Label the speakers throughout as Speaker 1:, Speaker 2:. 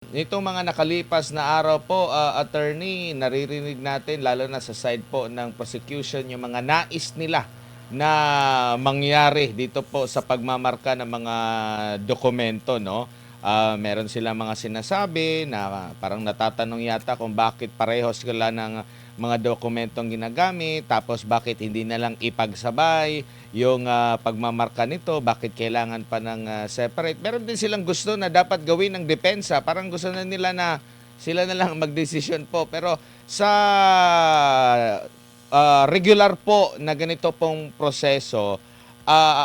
Speaker 1: Nitong mga nakalipas na araw po, attorney, naririnig natin lalo na sa side po ng prosecution yung mga nais nila na mangyari dito po sa pagmamarka ng mga dokumento, no? Meron silang mga sinasabi na parang natatanong yata kung bakit parehos sila ng mga dokumentong ginagamit, tapos bakit hindi na lang ipagsabay yung pagmamarka nito, bakit kailangan pa ng separate. Meron din silang gusto na dapat gawin ng depensa, parang gusto na nila na sila na lang magdesisyon po. Pero sa regular po na ganito pong proseso,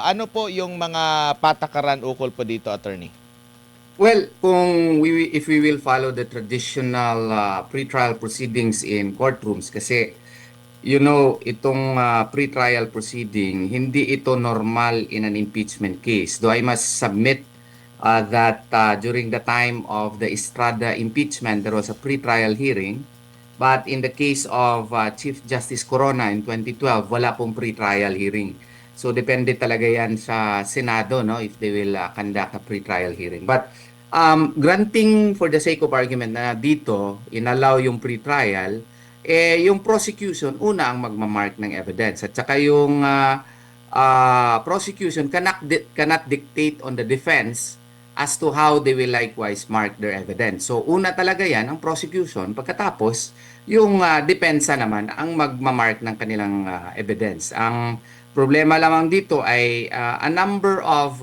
Speaker 1: ano po yung mga patakaran ukol po dito, attorney?
Speaker 2: Well, if we will follow the traditional pre-trial proceedings in courtrooms, kasi itong pre-trial proceeding, hindi ito normal in an impeachment case. Though I must submit that during the time of the Estrada impeachment, there was a pre-trial hearing. But in the case of Chief Justice Corona in 2012, wala pong pre-trial hearing. So depende talaga yan sa Senado, no, if they will conduct a pre-trial hearing. But granting for the sake of argument na dito inallow yung pre-trial, yung prosecution una ang magmamark ng evidence, at saka yung prosecution cannot dictate on the defense as to how they will likewise mark their evidence. So una talaga yan ang prosecution, pagkatapos yung depensa naman ang magmamark ng kanilang evidence. Ang problema lamang dito ay a number of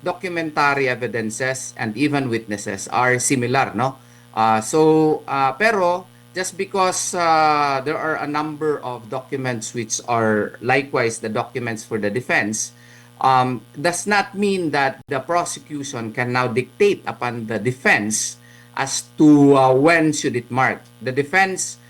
Speaker 2: documentary evidences and even witnesses are similar, no? Pero just because there are a number of documents which are likewise the documents for the defense, does not mean that the prosecution can now dictate upon the defense as to when should it mark. The defense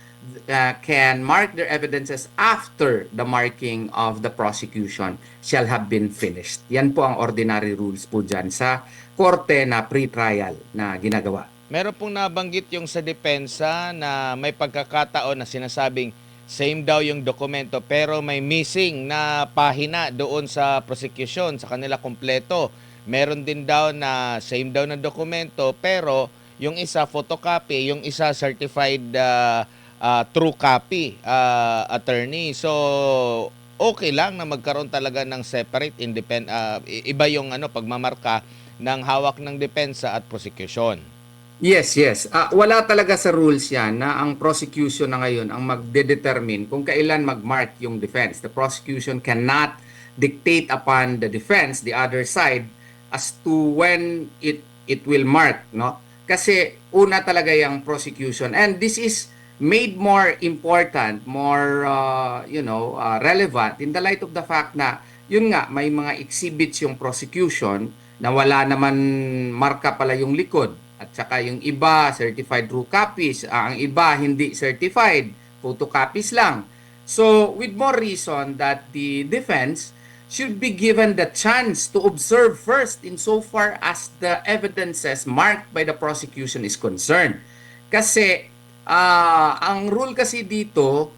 Speaker 2: can mark their evidences after the marking of the prosecution shall have been finished. Yan po ang ordinary rules po dyan sa korte na pre-trial na ginagawa.
Speaker 1: Meron pong nabanggit yung sa depensa na may pagkakataon na sinasabing same daw yung dokumento pero may missing na pahina doon sa prosecution, sa kanila kompleto. Meron din daw na same daw na dokumento pero yung isa photocopy, yung isa certified true copy, attorney. So okay lang na magkaroon talaga ng separate iba yung pagmamarka ng hawak ng depensa at prosecution.
Speaker 2: Yes, yes. Wala talaga sa rules yan na ang prosecution na ngayon ang magde-determine kung kailan mag-mark yung defense. The prosecution cannot dictate upon the defense, the other side, as to when it will mark, no? Kasi una talaga yung prosecution, and this is made more important, more relevant in the light of the fact na yun nga may mga exhibits yung prosecution na wala naman marka pala yung likod. At saka yung iba, certified true copies. Ang iba, hindi certified. Photocopies lang. So, with more reason that the defense should be given the chance to observe first insofar as the evidences marked by the prosecution is concerned. Kasi, ang rule kasi dito,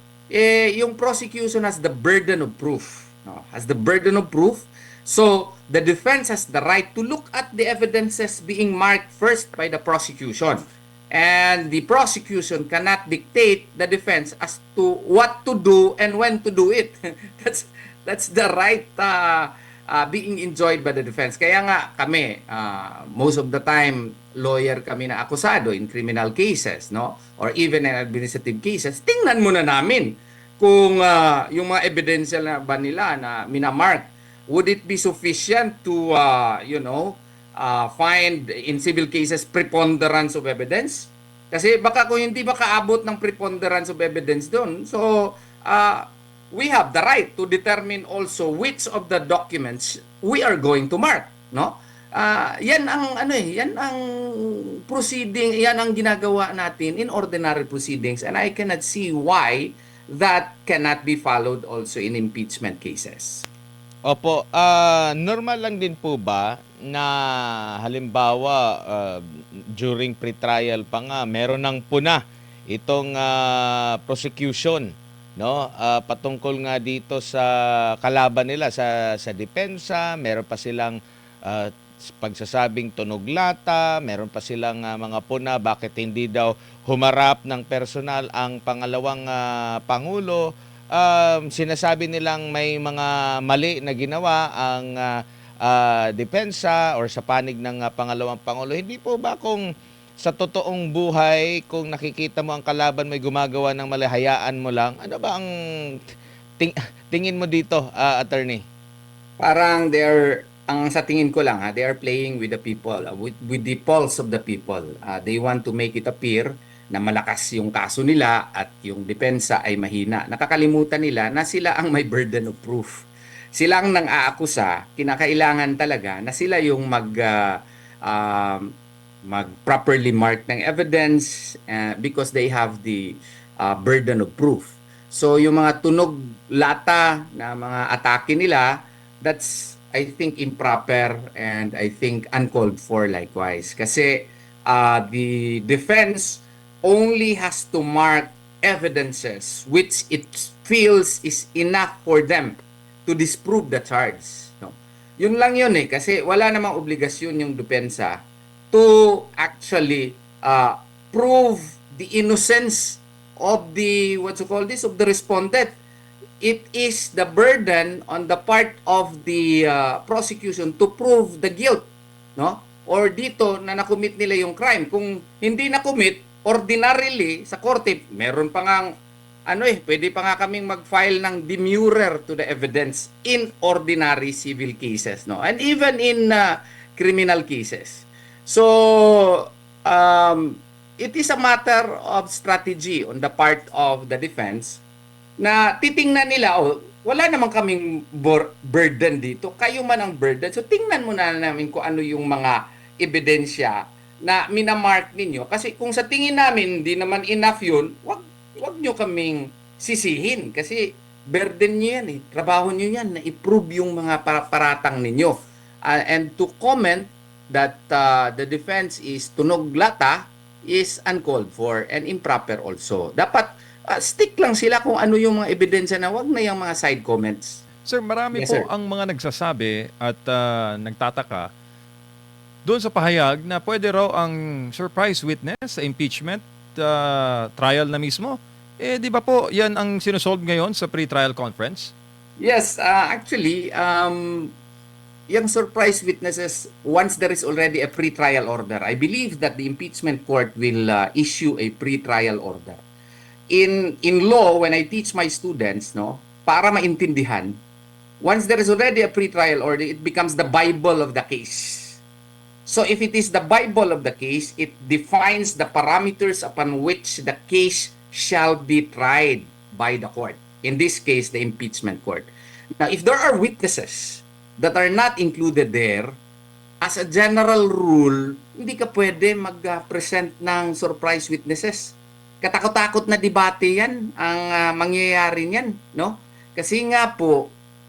Speaker 2: yung prosecution has the burden of proof. No? Has the burden of proof. So, the defense has the right to look at the evidences being marked first by the prosecution. And the prosecution cannot dictate the defense as to what to do and when to do it. that's the right being enjoyed by the defense. Kaya nga kami, most of the time, lawyer kami na akusado in criminal cases, no? Or even in administrative cases, tingnan muna namin kung yung mga ebidensya na ba nila na minamark, would it be sufficient to, find in civil cases preponderance of evidence? Kasi baka kung hindi makaabot ng preponderance of evidence doon, so we have the right to determine also which of the documents we are going to mark, no? Yan ang yan ang proceeding, yan ang ginagawa natin in ordinary proceedings, and I cannot see why that cannot be followed also in impeachment cases.
Speaker 1: Opo, normal lang din po ba na halimbawa during pretrial pa nga meron ng puna itong prosecution, no? Patungkol nga dito sa kalaban nila sa depensa, meron pa silang pagsasabing tunog lata, meron pa silang mga puna bakit hindi daw humarap ng personal ang pangalawang pangulo. Sinasabi nilang may mga mali na ginawa ang depensa or sa panig ng pangalawang pangulo. Hindi po ba kung sa totoong buhay, kung nakikita mo ang kalaban mo'y gumagawa ng mali, hayaan mo lang? Ano ba ang tingin mo dito, attorney?
Speaker 2: Parang ang sa tingin ko lang they are playing with the people, with the pulse of the people. They want to make it appear na malakas yung kaso nila at yung depensa ay mahina. Nakakalimutan nila na sila ang may burden of proof. Sila ang nang-aakusa, kinakailangan talaga na sila yung mag properly mark ng evidence because they have the burden of proof. So yung mga tunog lata na mga atake nila, that's I think improper and I think uncalled for likewise. Kasi the defense only has to mark evidences which it feels is enough for them to disprove the charge. No? Yun lang yun kasi wala namang obligasyon yung depensa to actually prove the innocence of the of the respondent. It is the burden on the part of the prosecution to prove the guilt, no? Or dito na nakomit nila yung crime. Kung hindi nakomit, ordinarily sa korte, meron pa ngang pwede pa nga kaming mag-file ng demurrer to the evidence in ordinary civil cases, no? And even in criminal cases. So, it is a matter of strategy on the part of the defense na titingnan nila, wala naman kaming burden dito. Kayo man ang burden. So, tingnan muna namin kung ano yung mga ebidensya na minamark ninyo. Kasi kung sa tingin namin, hindi naman enough yun, wag nyo kaming sisihin. Kasi burden nyo yan trabaho nyo yan na i-prove yung mga paratang ninyo. And to comment that the defense is tunog lata is uncalled for and improper also. Dapat stick lang sila kung ano yung mga ebidensya na wag na yung mga side comments.
Speaker 3: Sir, marami
Speaker 2: Yes,
Speaker 3: po
Speaker 2: sir.
Speaker 3: ang mga nagsasabi at nagtataka doon sa pahayag na pwede raw ang surprise witness sa impeachment trial na mismo. Di ba po yan ang sinusolve ngayon sa pre-trial conference?
Speaker 2: Yes, actually, yung surprise witnesses, once there is already a pre-trial order, I believe that the impeachment court will issue a pre-trial order. In law, when I teach my students, no, para maintindihan, once there is already a pre-trial order, it becomes the Bible of the case. So if it is the Bible of the case, it defines the parameters upon which the case shall be tried by the court. In this case, the impeachment court. Now, if there are witnesses that are not included there, as a general rule, hindi ka pwede mag-present ng surprise witnesses. Katakot-takot na debate yan ang mangyayari niyan, no? Kasi nga po,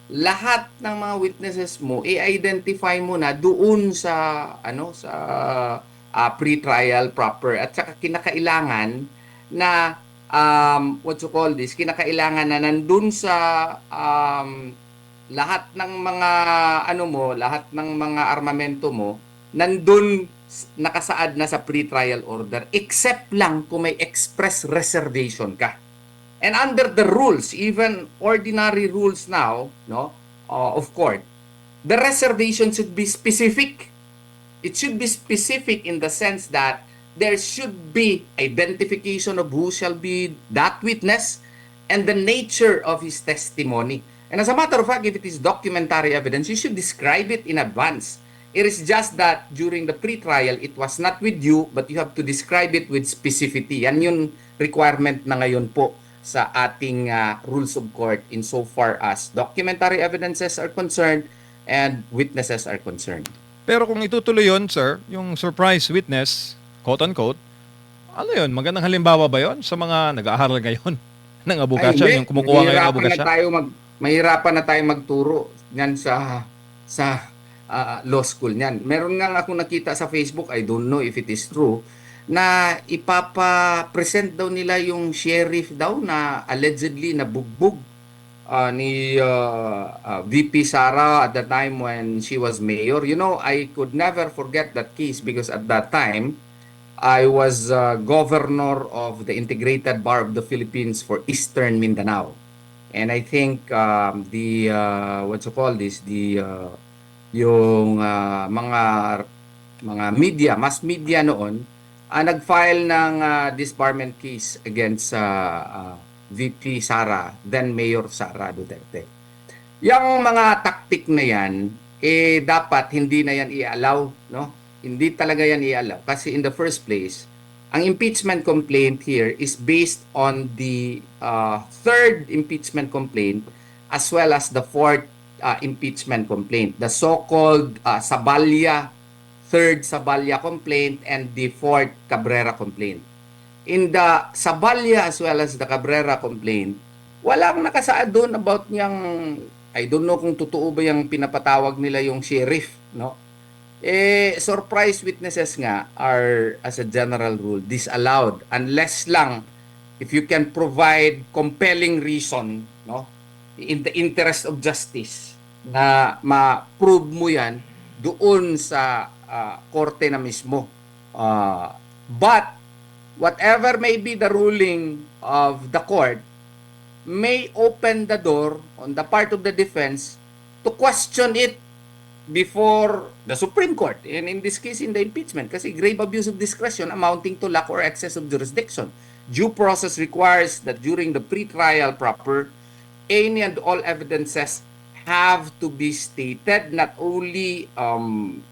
Speaker 2: lahat ng mga witnesses mo i-identify mo na doon sa pre-trial proper at saka kinakailangan na kinakailangan na nandun sa lahat ng mga lahat ng mga armamento mo nandun nakasaad na sa pre-trial order except lang kung may express reservation ka. And under the rules, even ordinary rules now, no, of court, the reservation should be specific. It should be specific in the sense that there should be identification of who shall be that witness and the nature of his testimony. And as a matter of fact, if it is documentary evidence, you should describe it in advance. It is just that during the pre-trial, it was not with you, but you have to describe it with specificity. Yan yung requirement na ngayon po sa ating rules of court insofar as documentary evidences are concerned and witnesses are concerned.
Speaker 3: Pero kung itutuloy yun, sir, yung surprise witness, quote-unquote, ano yun? Magandang halimbawa ba yun sa mga nag-aaral ngayon ng abogacya, yung kumukuha ngayon ng abogacya?
Speaker 2: Mahirapan na tayo magturo niyan sa law school niyan. Meron nga ako nakita sa Facebook, I don't know if it is true, na ipapa-present daw nila yung sheriff daw na allegedly nabugbog VP Sara at the time when she was mayor. You know, I could never forget that case because at that time, I was governor of the Integrated Bar of the Philippines for Eastern Mindanao. And I think the what you call this, the yung mga media, mass media noon, nag-file ng disbarment case against VP Sara, then Mayor Sara Duterte. Yung mga taktik na yan, dapat hindi na yan i-allow, no? Hindi talaga yan i-allow. Kasi in the first place, ang impeachment complaint here is based on the third impeachment complaint as well as the fourth impeachment complaint. The so-called third Sabalya complaint and the fourth Cabrera complaint. In the Sabalya as well as the Cabrera complaint, walang nakasaad doon about niyang, I don't know kung totoo ba yung pinapatawag nila yung sheriff, no? Surprise witnesses nga are, as a general rule, disallowed unless lang if you can provide compelling reason, no, in the interest of justice, na ma-prove mo yan doon sa korte na mismo. But whatever may be the ruling of the court may open the door on the part of the defense to question it before the Supreme Court, and in this case, in the impeachment, kasi grave abuse of discretion amounting to lack or excess of jurisdiction. Due process requires that during the pre-trial proper, any and all evidences have to be stated, not only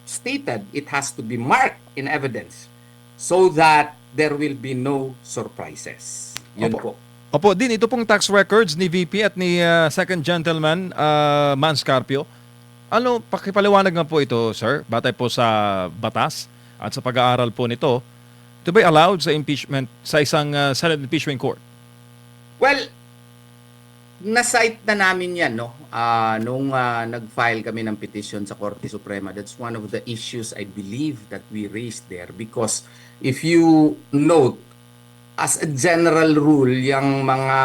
Speaker 2: stated, it has to be marked in evidence so that there will be no surprises. Yun po.
Speaker 3: Opo, din ito pong tax records ni VP at ni second gentleman, Manscarpio. Ano, pakipaliwanag nga po ito, sir, batay po sa batas at sa pag-aaral po nito, to be allowed sa impeachment, sa isang Senate impeachment court?
Speaker 2: Well, na-cite na namin yan, no? Nung nag-file kami ng petition sa Korte Suprema. That's one of the issues I believe that we raised there because if you note, as a general rule, yung mga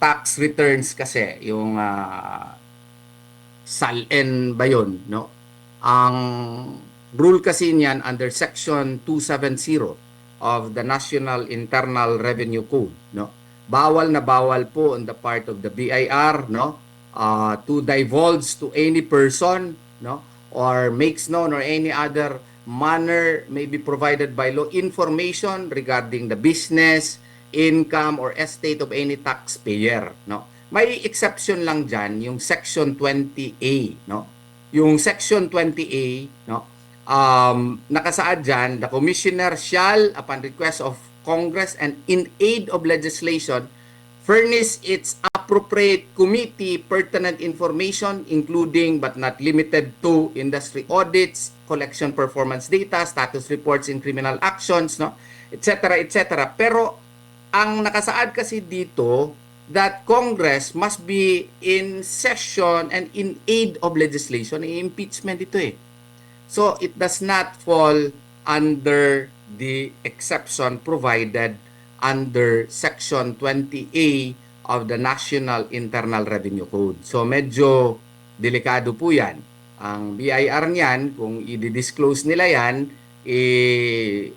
Speaker 2: tax returns kasi, yung SALN ba yun, no? Ang rule kasi niyan under Section 270 of the National Internal Revenue Code, no? Bawal na bawal po on the part of the BIR, no? To divulge to any person, no? Or makes known or any other manner may be provided by law information regarding the business, income, or estate of any taxpayer, no? May exception lang dyan, yung Section 20A, no? Yung Section 20A, no? Nakasaad dyan, the Commissioner shall, upon request of Congress and in aid of legislation, furnish its appropriate committee pertinent information, including but not limited to industry audits, collection performance data, status reports in criminal actions, no? Etc. etc. Pero ang nakasaad kasi dito, that Congress must be in session and in aid of legislation. Impeachment ito eh. So it does not fall under the exception provided under Section 20A of the National Internal Revenue Code. So medyo delikado po yan. Ang BIR niyan, kung i-disclose nila yan,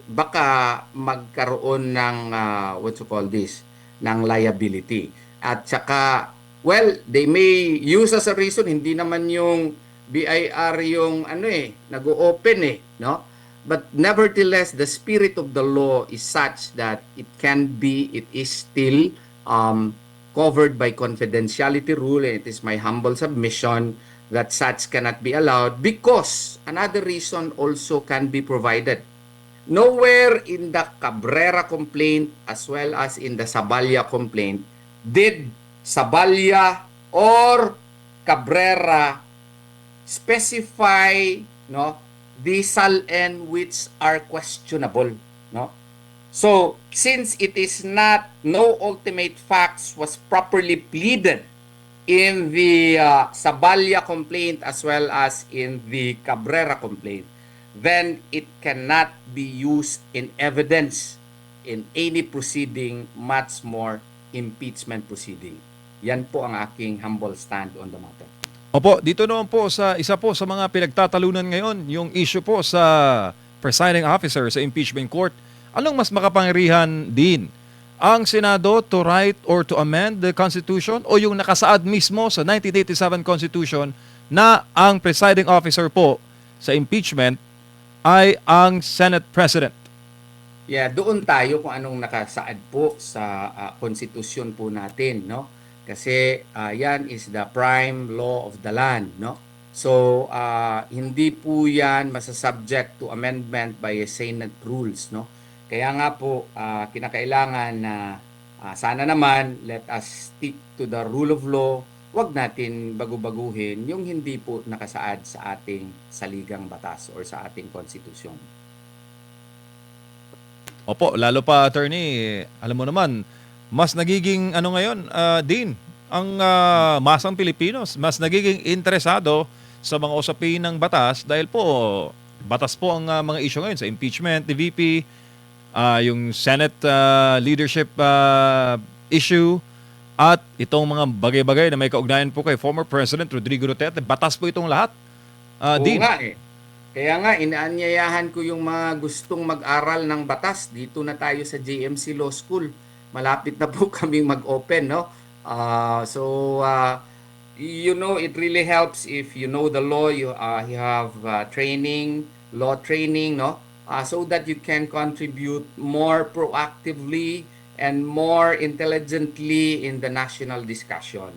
Speaker 2: baka magkaroon ng what you call this, ng liability. At saka, well, they may use as a reason, hindi naman yung BIR yung nag-o-open no? But nevertheless, the spirit of the law is such that it is still covered by confidentiality rule, and it is my humble submission that such cannot be allowed because another reason also can be provided. Nowhere in the Cabrera complaint as well as in the Sabalya complaint did Sabalya or Cabrera specify, no, the SALN which are questionable, no? So, since it is not, no ultimate facts was properly pleaded in the Sabalya complaint as well as in the Cabrera complaint, then it cannot be used in evidence in any proceeding, much more impeachment proceeding. Yan po ang aking humble stand on the matter.
Speaker 3: Opo, dito naman po sa isa po sa mga pinagtatalunan ngayon, yung issue po sa presiding officer sa impeachment court. Anong mas makapangyarihan din? Ang Senado to write or to amend the Constitution o yung nakasaad mismo sa 1987 Constitution na ang presiding officer po sa impeachment ay ang Senate President?
Speaker 2: Yeah, doon tayo kung anong nakasaad po sa konstitusyon po natin, no? Kasi yan is the prime law of the land, no? So, hindi po yan masasubject to amendment by Senate rules, no? Kaya nga po, kinakailangan na sana naman let us stick to the rule of law. Huwag natin bagu-baguhin yung hindi po nakasaad sa ating saligang batas or sa ating konstitusyon.
Speaker 3: Opo, lalo pa attorney, alam mo naman, mas nagiging ano ngayon, Dean, ang masang Pilipinos, mas nagiging interesado sa mga usapin ng batas dahil po batas po ang mga issue ngayon sa impeachment, the VP, yung Senate leadership issue, at itong mga bagay-bagay na may kaugnayan po kay former President Rodrigo Duterte. Batas po itong lahat.
Speaker 2: Oo
Speaker 3: Dean.
Speaker 2: nga eh. Kaya nga, inaanyayahan ko yung mga gustong mag-aral ng batas. Dito na tayo sa JMC Law School. Malapit na po kaming mag-open, no? You know, it really helps if you know the law, you have training, law training, no? So that you can contribute more proactively and more intelligently in the national discussion.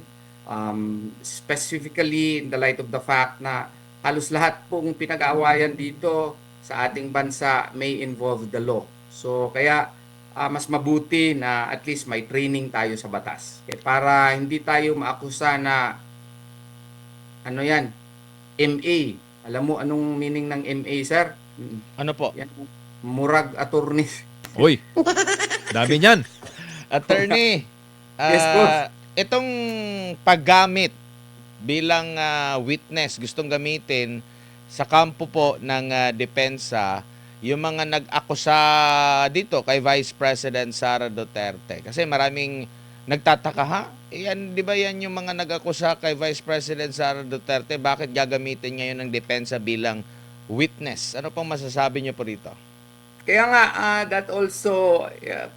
Speaker 2: Specifically in the light of the fact na halos lahat pong pinag-aawayan dito sa ating bansa may involve the law. So kaya mas mabuti na at least may training tayo sa batas. Para hindi tayo maakusa na ano yan, MA. Alam mo anong meaning ng MA, sir?
Speaker 1: Ano po?
Speaker 2: Yan, murag attorney.
Speaker 3: Uy, dami niyan.
Speaker 1: Attorney,
Speaker 2: Yes, boss.
Speaker 1: itong paggamit bilang witness, gustong gamitin sa kampo po ng depensa, yung mga nag-akusa dito kay Vice President Sara Duterte. Kasi maraming nagtataka, ha? Yan, di ba yan yung mga nag-akusa kay Vice President Sara Duterte? Bakit gagamitin ngayon ng depensa bilang witness? Ano pong masasabi niyo po rito?
Speaker 2: Kaya nga, that also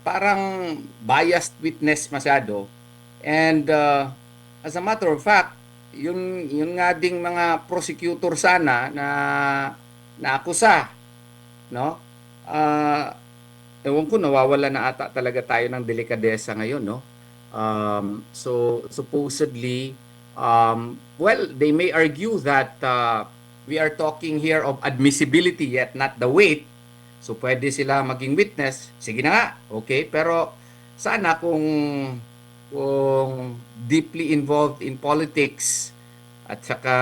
Speaker 2: parang biased witness masyado. And as a matter of fact, yun nga ding mga prosecutor sana na naakusa, no? Ewan ko, nawawala na ata talaga tayo ng delikadesa ngayon, no? So supposedly, well, they may argue that we are talking here of admissibility yet not the weight. So pwede sila maging witness. Sige na nga, okay. Pero sana kung deeply involved in politics at saka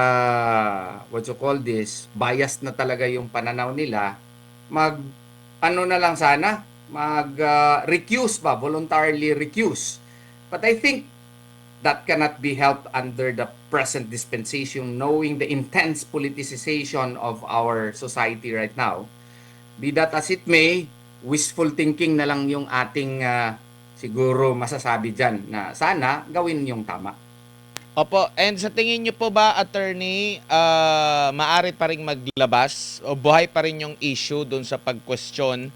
Speaker 2: what you call this, biased na talaga yung pananaw nila, ano na lang sana, recuse ba, voluntarily recuse. But I think that cannot be helped under the present dispensation, knowing the intense politicization of our society right now. Be that as it may, wishful thinking na lang yung ating siguro masasabi dyan na sana gawin yung tama.
Speaker 1: Opo, and sa tingin niyo po ba, attorney, maaari pa ring maglabas o buhay pa rin yung issue dun sa pag-question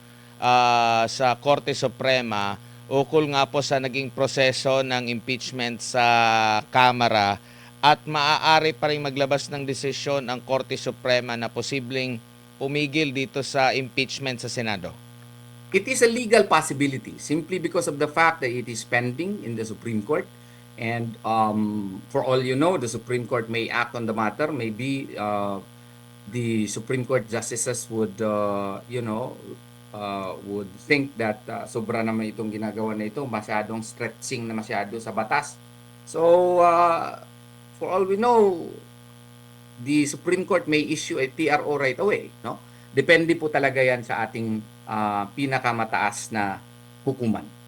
Speaker 1: sa Korte Suprema ukol nga po sa naging proseso ng impeachment sa Kamara, at maaari pa rin maglabas ng desisyon ang Korte Suprema na posibleng pumigil dito sa impeachment sa Senado?
Speaker 2: It is a legal possibility simply because of the fact that it is pending in the Supreme Court. And for all you know, the Supreme Court may act on the matter. Maybe the Supreme Court justices would, would think that sobra naman itong ginagawa na ito, masyadong stretching na masyado sa batas. So, for all we know, the Supreme Court may issue a TRO right away, no? Depende po talaga yan sa ating pinakamataas na hukuman.